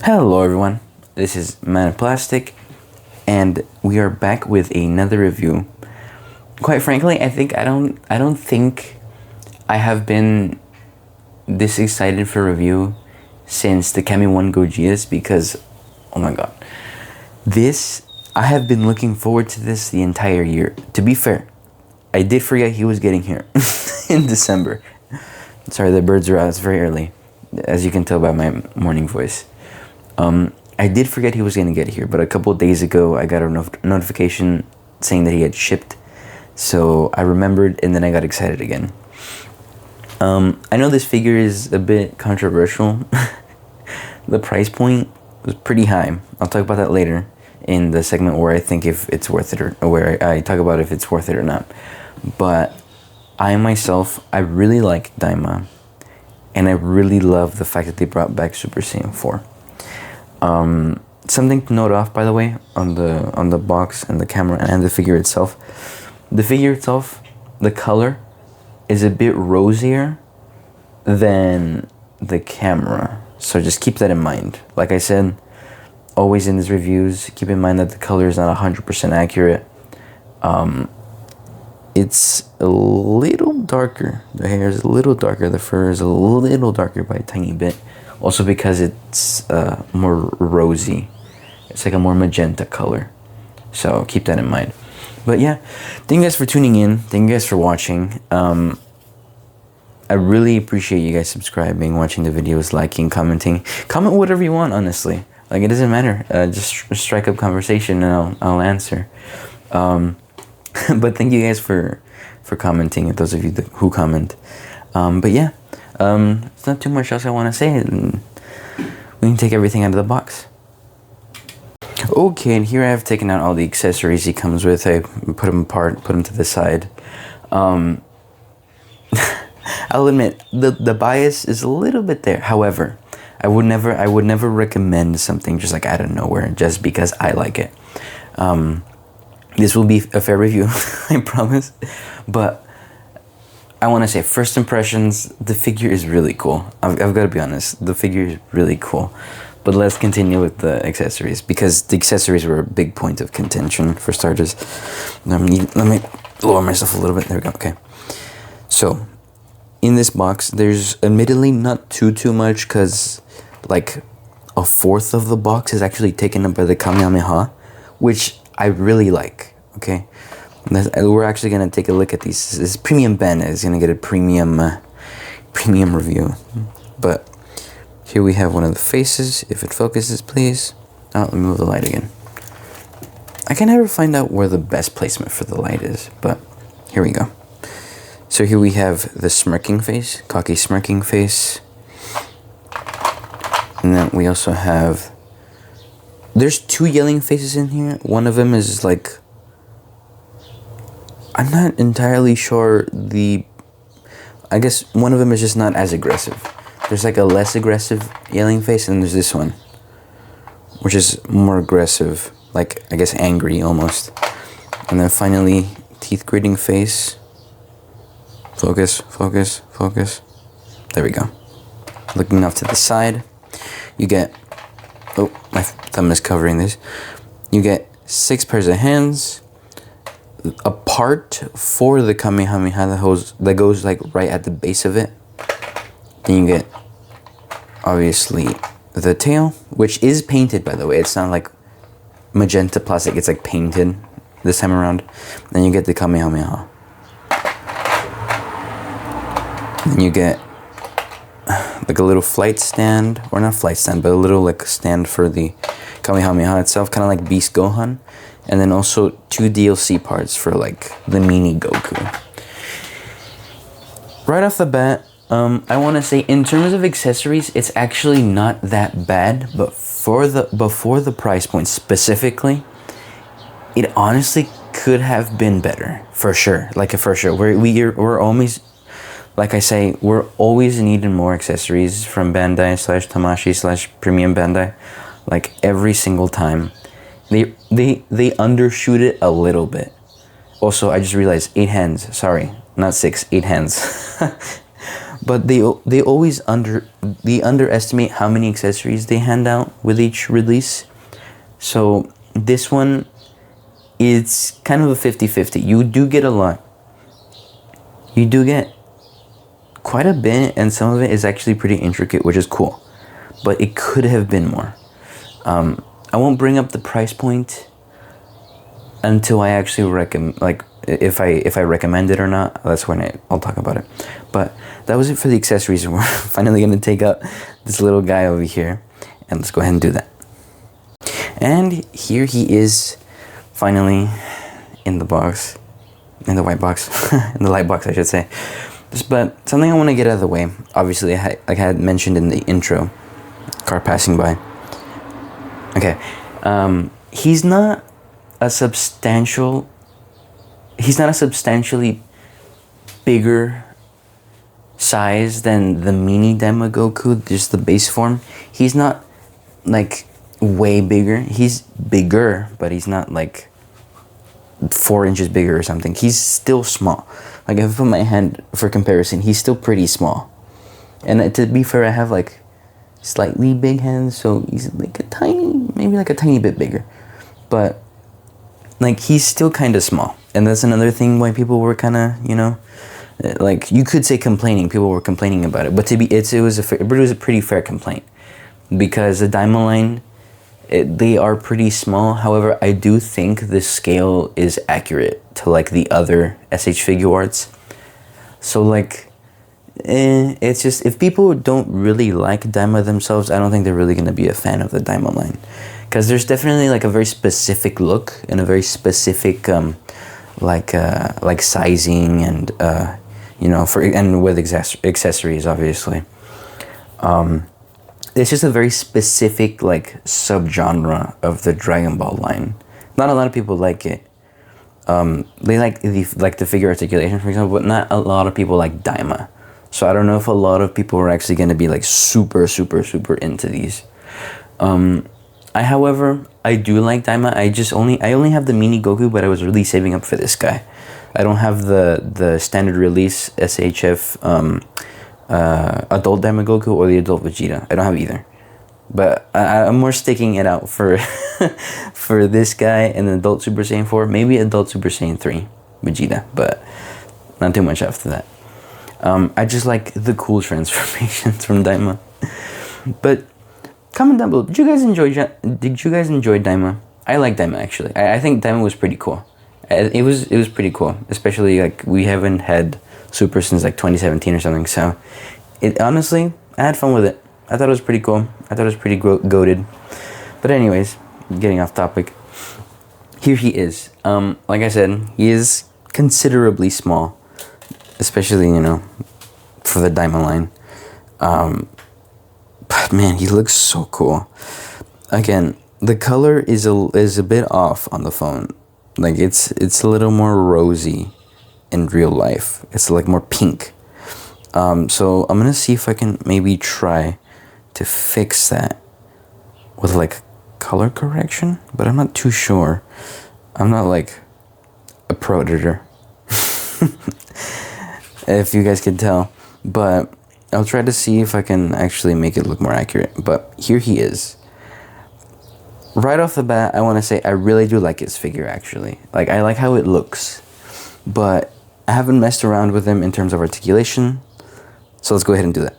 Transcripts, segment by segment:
Hello everyone, this is Man of Plastic, and we are back with another review. Quite frankly, I don't think I have been this excited for review since the Kami 1 Goggias, because oh my god, I have been looking forward to this the entire year. To be fair, I did forget he was getting here in December. Sorry, the birds are out. It's very early, as you can tell by my morning voice. I did forget he was going to get here, but a couple of days ago I got a notification saying that he had shipped. So I remembered, and then I got excited again. I know this figure is a bit controversial. The price point was pretty high. I'll talk about that later in the segment where I think if it's worth it, or where I talk about if it's worth it or not. But I myself, I really like Daima, and I really love the fact that they brought back Super Saiyan 4. Something to note off, by the way, on the box and the camera and the figure itself. The figure itself, the color is a bit rosier than the camera, so just keep that in mind. Like I said, always in these reviews, keep in mind that the color is not 100% accurate. It's a little darker. The hair is a little darker. The fur is a little darker by a tiny bit. Also because it's more rosy. It's like a more magenta color. So keep that in mind. But yeah, thank you guys for tuning in. Thank you guys for watching. I really appreciate you guys subscribing, watching the videos, liking, commenting. Comment whatever you want, honestly. Like, it doesn't matter. Just strike up conversation and I'll answer. But thank you guys for commenting, those of you who comment. But yeah. It's not too much else I want to say, and we can take everything out of the box. Okay, and here I have taken out all the accessories he comes with. I put them apart, put them to the side. I'll admit the bias is a little bit there. However, I would never recommend something just like out of nowhere just because I like it. This will be a fair review, I promise. But I want to say, first impressions, the figure is really cool. I've got to be honest, the figure is really cool. But let's continue with the accessories, because the accessories were a big point of contention for starters. Let me lower myself a little bit. There we go. Okay. So, in this box, there's admittedly not too much, because like a fourth of the box is actually taken up by the Kamehameha, which I really like. Okay. We're actually going to take a look at these. This premium bandai is going to get a premium review. But here we have one of the faces. If it focuses, please. Oh, let me move the light again. I can never find out where the best placement for the light is, but here we go. So here we have the smirking face, cocky smirking face. And then we also have... There's two yelling faces in here. One of them is like... I'm not entirely sure I guess one of them is just not as aggressive. There's like a less aggressive yelling face, and there's this one, which is more aggressive, like I guess angry almost. And then finally, teeth gritting face. Focus, focus, focus. There we go. Looking off to the side, you get, oh, my thumb is covering this. You get 6 pairs of hands. A part for the Kamehameha that goes like right at the base of it. Then you get obviously the tail, which is painted, by the way. It's not like magenta plastic, it's like painted this time around. Then you get the Kamehameha. Then you get like a little flight stand, or not flight stand, but a little like stand for the Kamehameha itself, kind of like Beast Gohan. And then also 2 DLC parts for like the Mini Goku. Right off the bat, I want to say in terms of accessories, it's actually not that bad. But before the price point specifically, it honestly could have been better, for sure. Like for sure, we're always, like I say, we're always needing more accessories from Bandai / Tamashi / Premium Bandai, like every single time. They undershoot it a little bit. Also, I just realized 8 hands. Sorry, not 6, 8 hands. But they always underestimate how many accessories they hand out with each release. So this one, it's kind of a 50-50. You do get a lot. You do get quite a bit, and some of it is actually pretty intricate, which is cool. But it could have been more. I won't bring up the price point until I actually recommend, like, if I recommend it or not. That's when I'll talk about it. But that was it for the accessories. We're finally gonna take out this little guy over here, and let's go ahead and do that. And here he is, finally, in the box, in the white box, in the light box, I should say. But something I want to get out of the way. Obviously, like I had mentioned in the intro, car passing by. Okay, he's not a substantially bigger size than the Mini Daima Goku, just the base form. He's not like way bigger. He's bigger, but he's not like 4 inches bigger or something. He's still small. Like, if I put my hand for comparison, he's still pretty small. And to be fair, I have like slightly big hands, so he's like maybe a tiny bit bigger. But like, he's still kind of small. And that's another thing why people were kind of, you know, like, you could say complaining. People were complaining about it. But it was a pretty fair complaint. Because the Daima line, they are pretty small. However, I do think the scale is accurate to like the other SH Figuarts. So like, it's just, if people don't really like Daima themselves, I don't think they're really going to be a fan of the Daima line. Because there's definitely like a very specific look and a very specific like sizing and you know, and with accessories, obviously. It's just a very specific like subgenre of the Dragon Ball line. Not a lot of people like it. They like the figure articulation, for example, but not a lot of people like Daima. So I don't know if a lot of people are actually going to be like super into these. However, I do like Daima. I only have the Mini Goku, but I was really saving up for this guy. I don't have the standard release SHF adult Daima Goku or the adult Vegeta. I don't have either. But I'm more sticking it out for for this guy and the adult Super Saiyan 4, maybe adult Super Saiyan 3 Vegeta, but not too much after that. I just like the cool transformations from Daima. But comment down below, did you guys enjoy Daima? I like Daima, actually. I think Daima was pretty cool. It was pretty cool, especially like we haven't had Super since like 2017 or something. So honestly, I had fun with it. I thought it was pretty cool. I thought it was pretty goated. But anyways, getting off topic. Here he is. Like I said, he is considerably small, especially, you know, for the Daima line. But man, he looks so cool. Again, the color is a bit off on the phone. Like it's a little more rosy in real life. It's like more pink. So I'm gonna see if I can maybe try to fix that with like color correction, but I'm not too sure. I'm not like a pro editor, if you guys can tell, but I'll try to see if I can actually make it look more accurate. But here he is. Right off the bat, I want to say I really do like his figure, actually. Like, I like how it looks, but I haven't messed around with him in terms of articulation, so let's go ahead and do that.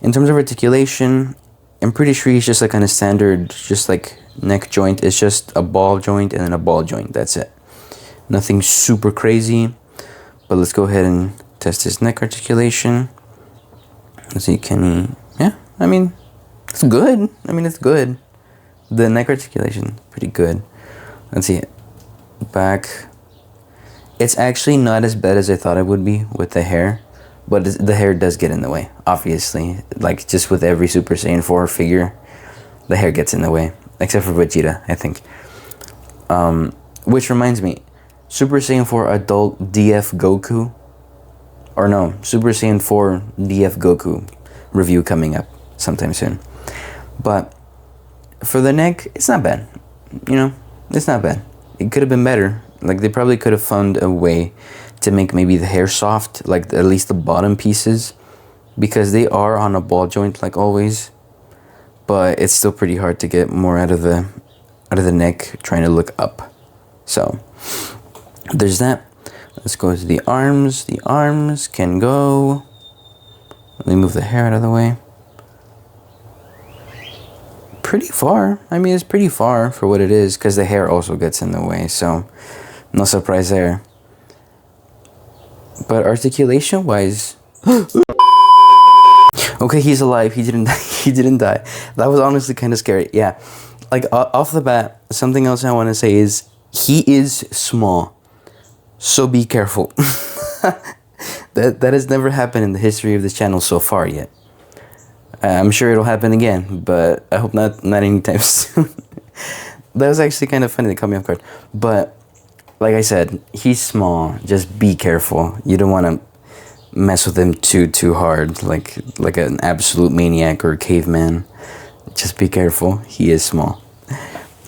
In terms of articulation, I'm pretty sure he's just like kind of standard, just like neck joint. It's just a ball joint and then a ball joint. That's it. Nothing super crazy, but let's go ahead and test his neck articulation. Let's see, can he... Yeah, I mean, it's good. It's good. The neck articulation, pretty good. Let's see it. Back. It's actually not as bad as I thought it would be with the hair. But the hair does get in the way, obviously. Like, just with every Super Saiyan 4 figure, the hair gets in the way. Except for Vegeta, I think. Which reminds me, Super Saiyan 4 Adult DF Goku. Or no, Super Saiyan 4 DF Goku review coming up sometime soon. But for the neck, it's not bad. You know, it's not bad. It could have been better. Like, they probably could have found a way to make maybe the hair soft, like at least the bottom pieces, because they are on a ball joint like always, but it's still pretty hard to get more out of the neck trying to look up. So there's that. Let's go to the arms. The arms can go, let me move the hair out of the way, pretty far. I mean, it's pretty far for what it is, because the hair also gets in the way, so no surprise there. But articulation wise, okay, he's alive. He didn't he didn't die. That was honestly kind of scary. Yeah, like off the bat, something else I want to say is he is small, so be careful. that has never happened in the history of this channel so far yet. I'm sure it'll happen again, but I hope not anytime soon. That was actually kind of funny. That caught me off guard. But like I said, he's small. Just be careful. You don't want to mess with him too hard, like an absolute maniac or a caveman. Just be careful. He is small.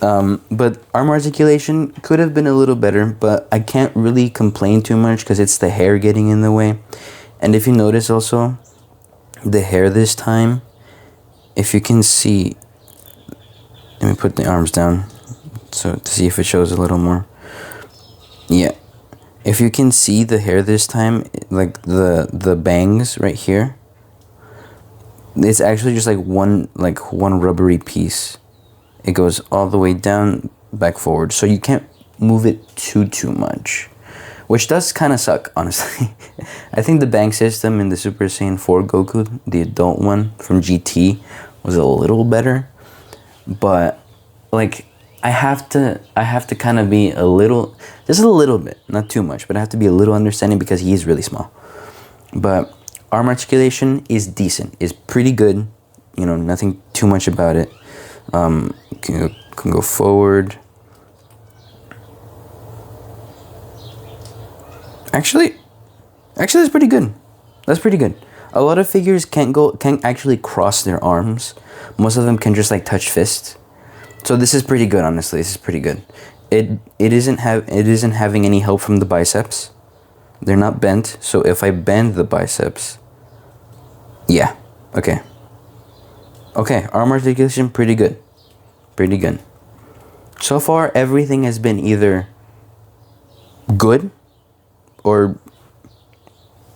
But arm articulation could have been a little better, but I can't really complain too much because it's the hair getting in the way. And if you notice also, the hair this time, if you can see, let me put the arms down so to see if it shows a little more. Yeah, if you can see the hair this time, like the bangs right here, it's actually just like one rubbery piece. It goes all the way down, back, forward, so you can't move it too much, which does kind of suck, honestly. I think the bang system in the Super Saiyan 4 Goku, the adult one from GT, was a little better, but like I have to kind of be a little, just a little bit, not too much, but I have to be a little understanding because he is really small. But arm articulation is decent, is pretty good, you know, nothing too much about it. Can go forward. Actually, that's pretty good. That's pretty good. A lot of figures can't actually cross their arms. Most of them can just like touch fists. So this is pretty good, honestly. This is pretty good. It isn't having any help from the biceps. They're not bent. So if I bend the biceps, yeah, okay. Okay, arm articulation, pretty good. Pretty good. So far, everything has been either good or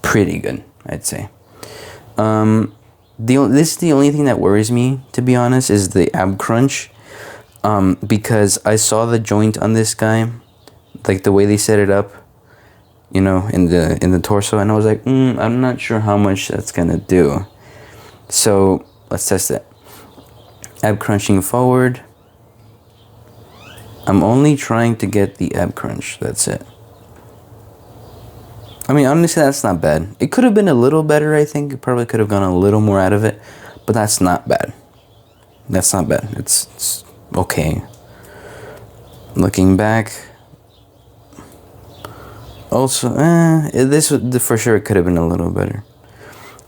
pretty good, I'd say. This is the only thing that worries me, to be honest, is the ab crunch. Because I saw the joint on this guy, like the way they set it up, you know, in the torso, and I was like, I'm not sure how much that's gonna do. So let's test it. Ab crunching forward. I'm only trying to get the ab crunch, that's it. I mean, honestly, that's not bad. It could have been a little better, I think. It probably could have gone a little more out of it, but that's not bad. That's not bad. It's okay. Looking back, also, this for sure could have been a little better.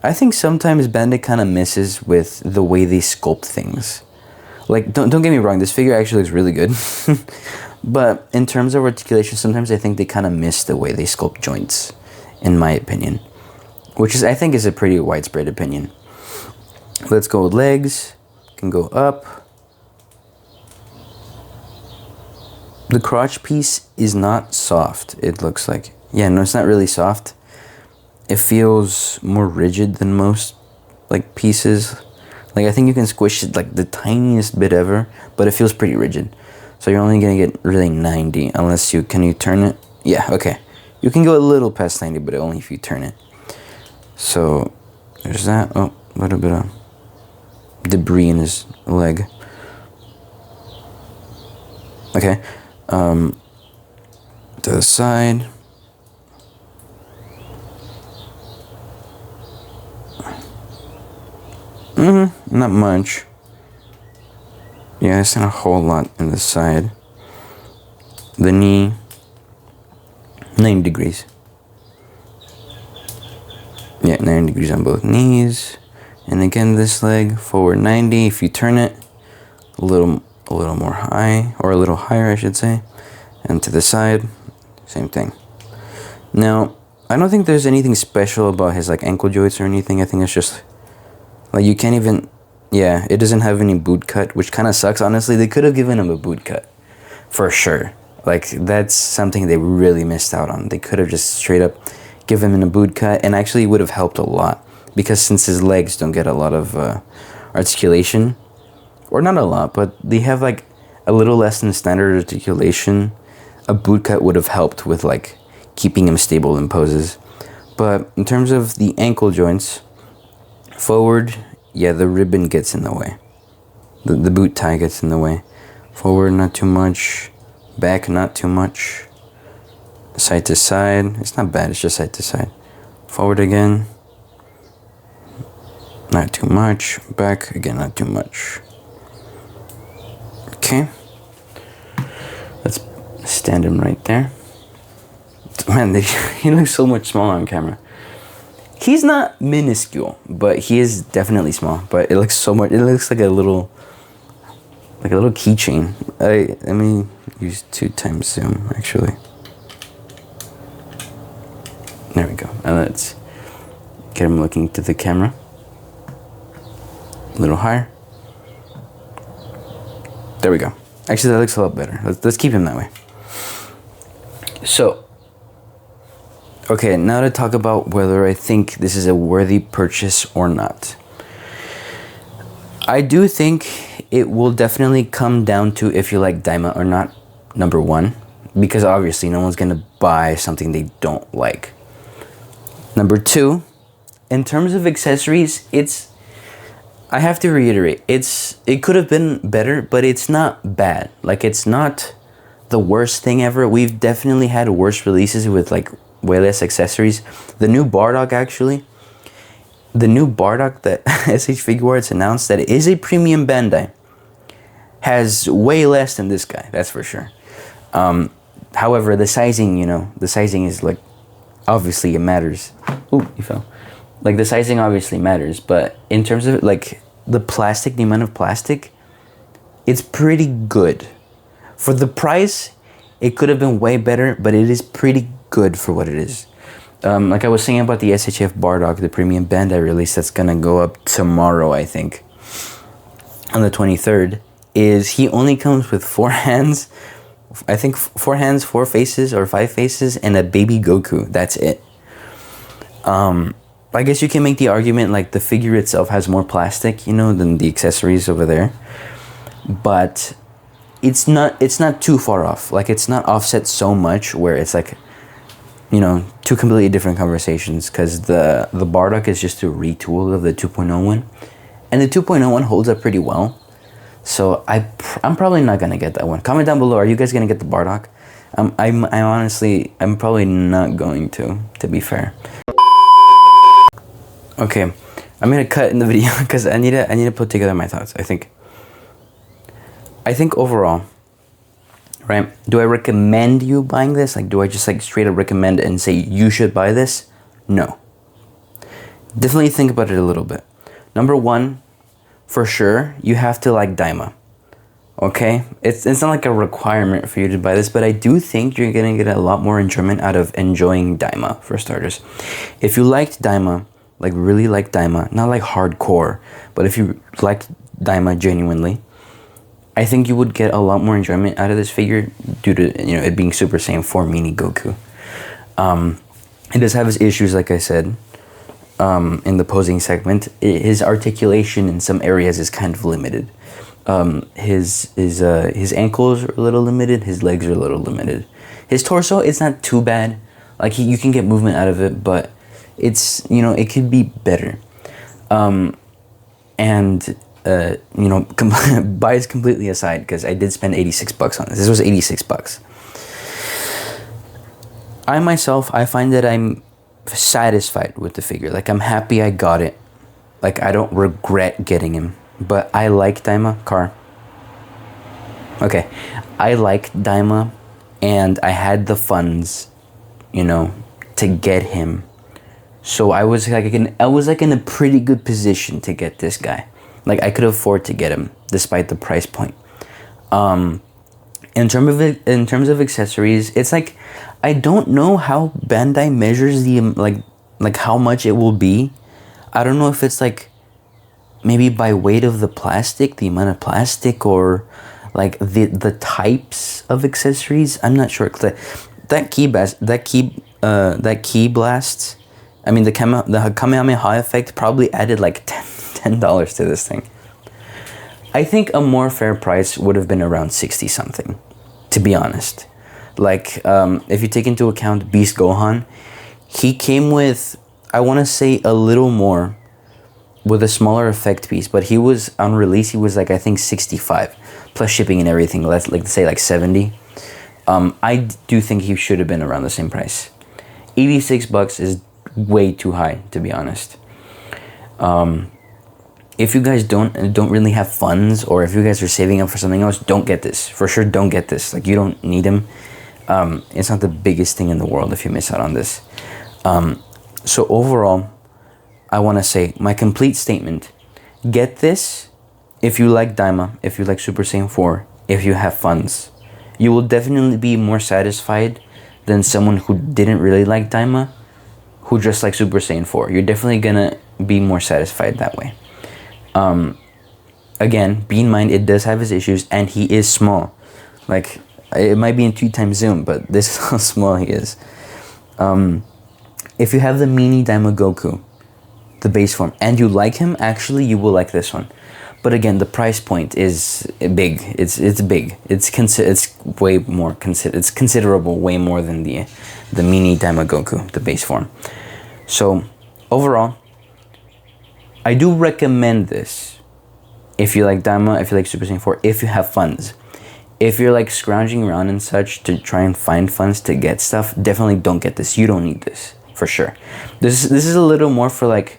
I think sometimes Bandai kind of misses with the way they sculpt things. Like, don't get me wrong, this figure actually looks really good. But in terms of articulation, sometimes I think they kind of miss the way they sculpt joints, in my opinion. Which is, I think, is a pretty widespread opinion. Let's go with legs. Can go up. The crotch piece is not soft, it looks like. Yeah, no, it's not really soft. It feels more rigid than most, like, pieces. Like, I think you can squish it, like, the tiniest bit ever, but it feels pretty rigid. So you're only gonna get really 90, unless can you turn it? Yeah, okay. You can go a little past 90, but only if you turn it. So, there's that. Oh, a little bit of debris in his leg. Okay. To the side. Not much. Yeah, it's not a whole lot in the side. The knee, 90 degrees. Yeah, 90 degrees on both knees. And again, this leg, forward 90. If you turn it, a little more high, or a little higher, I should say. And to the side, same thing. Now, I don't think there's anything special about his like ankle joints or anything. I think it's just like you can't even, yeah, it doesn't have any boot cut, which kind of sucks. Honestly, they could have given him a boot cut for sure. Like that's something they really missed out on. They could have just straight up given him a boot cut, and actually would have helped a lot, because since his legs don't get a lot of articulation, or not a lot, but they have like a little less than standard articulation, a boot cut would have helped with like keeping him stable in poses. But in terms of the ankle joints, forward, yeah, the ribbon gets in the way. The boot tie gets in the way. Forward, not too much. Back, not too much. Side to side, it's not bad, it's just side to side. Forward again, not too much. Back, again, not too much. Okay. Let's stand him right there. Man, he looks so much smaller on camera. He's not minuscule, but he is definitely small. But it looks so much. It looks like a little keychain. Let me use 2x zoom actually. There we go. And let's get him looking to the camera. A little higher. There we go. Actually, that looks a lot better. Let's keep him that way. So, okay, now to talk about whether I think this is a worthy purchase or not. I do think it will definitely come down to if you like Daima or not, number one, because obviously no one's gonna buy something they don't like. Number two, in terms of accessories, I have to reiterate, it could have been better, but it's not bad. Like, it's not the worst thing ever. We've definitely had worse releases with like way less accessories. The new Bardock, actually, the new Bardock that SH Figuarts announced that is a premium Bandai, has way less than this guy, that's for sure. However, the sizing, the sizing is like, obviously it matters. Ooh, you fell. Like, the sizing obviously matters, but in terms of like the plastic, the amount of plastic, it's pretty good. For the price, it could have been way better, but it is pretty good for what it is. Like I was saying about the SHF Bardock, the premium Bandai release that's gonna go up tomorrow, I think, on the 23rd, is he only comes with 4 hands. I think 4 hands, 4 faces, or 5 faces, and a baby Goku. That's it. I guess you can make the argument like the figure itself has more plastic, than the accessories over there. But it's not too far off. Like, it's not offset so much where it's like, two completely different conversations, because the Bardock is just a retool of the 2.0 one, and the 2.0 one holds up pretty well. So I'm probably not gonna get that one. Comment down below, are you guys gonna get the Bardock? I'm probably not going to be fair. Okay, I'm gonna cut in the video because I need to put together my thoughts. I think overall, right? Do I recommend you buying this? Like, do I just like straight up recommend and say you should buy this? No. Definitely think about it a little bit. Number one, for sure, you have to like Daima. Okay? It's not like a requirement for you to buy this, but I do think you're gonna get a lot more enjoyment out of enjoying Daima, for starters. If you liked Daima, like really like Daima, not like hardcore, but if you liked Daima genuinely, I think you would get a lot more enjoyment out of this figure due to it being Super Saiyan 4 Mini Goku. It does have its issues, like I said, in the posing segment. His articulation in some areas is kind of limited. His ankles are a little limited. His legs are a little limited. His torso, it's not too bad. Like, you can get movement out of it, but it's it could be better. Bias completely aside, because I did spend $86 on this. This was $86. I find that I'm satisfied with the figure. Like, I'm happy I got it. Like, I don't regret getting him. But I like Daima. Car. Okay. I like Daima, and I had the funds, to get him. So I was like in a pretty good position to get this guy. Like, I could afford to get him despite the price point. In terms of accessories, it's like I don't know how Bandai measures the like how much it will be. I don't know if it's like maybe by weight of the plastic, the amount of plastic, or like the types of accessories. I'm not sure. That key blast. I mean the Kamehameha effect probably added like $10 to this thing. I think a more fair price would have been around 60 something, to be honest. Like, if you take into account Beast Gohan, he came with, I want to say, a little more with a smaller effect piece, but he was, on release, he was like, I think 65, plus shipping and everything, let's like say like 70. I do think he should have been around the same price. $86 is way too high, to be honest. If you guys don't really have funds, or if you guys are saving up for something else, don't get this. For sure, don't get this. Like, you don't need him. It's not the biggest thing in the world if you miss out on this. So overall, I want to say my complete statement. Get this if you like Daima, if you like Super Saiyan 4, if you have funds. You will definitely be more satisfied than someone who didn't really like Daima, who just like Super Saiyan 4. You're definitely gonna be more satisfied that way. Again, be in mind, it does have its issues, and he is small. Like, it might be in 2x zoom, but this is how small he is. If you have the Mini Daima Goku, the base form, and you like him, actually, you will like this one. But again, the price point is big. It's big. It's way more it's considerable, way more than the Mini Daima Goku, the base form. So overall, I do recommend this if you like Daima, if you like Super Saiyan 4, if you have funds. If you're like scrounging around and such to try and find funds to get stuff, definitely don't get this. You don't need this, for sure. This is a little more for like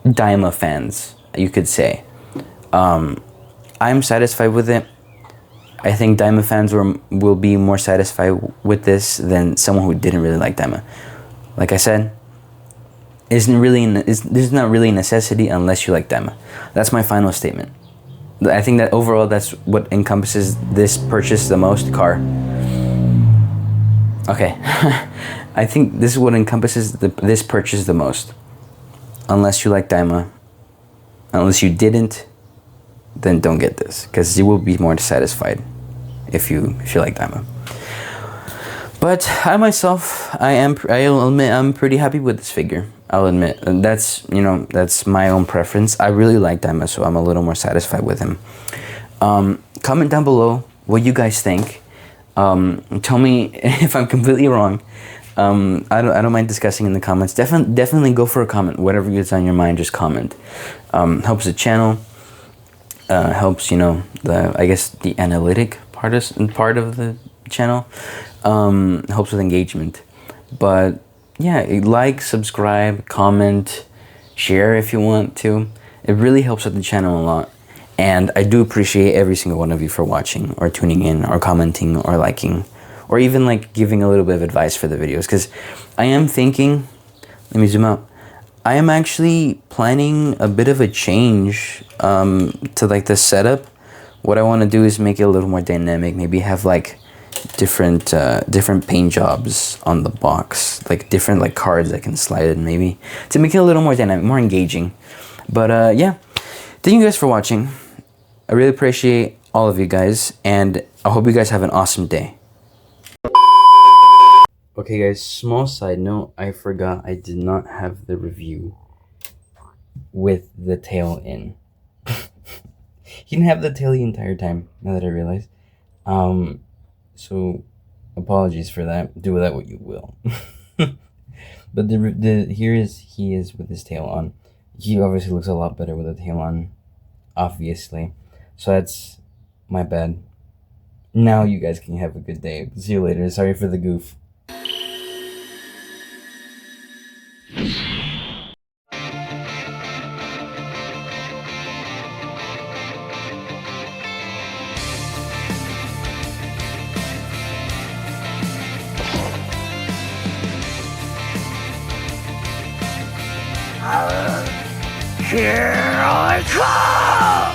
Daima fans, you could say. I'm satisfied with it. I think Daima fans will be more satisfied with this than someone who didn't really like Daima. Like I said, there's not really a necessity unless you like Daima. That's my final statement. I think that overall that's what encompasses this purchase the most. Car. Okay. I think this is what encompasses this purchase the most. Unless you like Daima. Unless you didn't, then don't get this, because you will be more satisfied if you like Daima. But I myself, I'll admit, I'm pretty happy with this figure. I'll admit, and that's my own preference. I really like Daima, so I'm a little more satisfied with him. Comment down below what you guys think. Tell me if I'm completely wrong. I don't mind discussing in the comments. Definitely go for a comment. Whatever is on your mind, just comment. Helps the channel. Helps the analytic part of the channel. Helps with engagement. But yeah, like, subscribe, comment, share if you want to. It really helps with the channel a lot. And I do appreciate every single one of you for watching, or tuning in, or commenting, or liking, or even like giving a little bit of advice for the videos. Because I am thinking, let me zoom out. I am actually planning a bit of a change to like the setup. What I want to do is make it a little more dynamic. Maybe have like different paint jobs on the box, like different like cards that can slide in, maybe to make it a little more dynamic, more engaging. But yeah, thank you guys for watching. I really appreciate all of you guys, and I hope you guys have an awesome day. Okay guys, small side note, I forgot I did not have the review with the tail in. He didn't have the tail the entire time, now that I realize. So apologies for that. Do with that what you will. But he is with his tail on. He obviously looks a lot better with the tail on, obviously. So that's my bad. Now you guys can have a good day. See you later. Sorry for the goof. Here I come!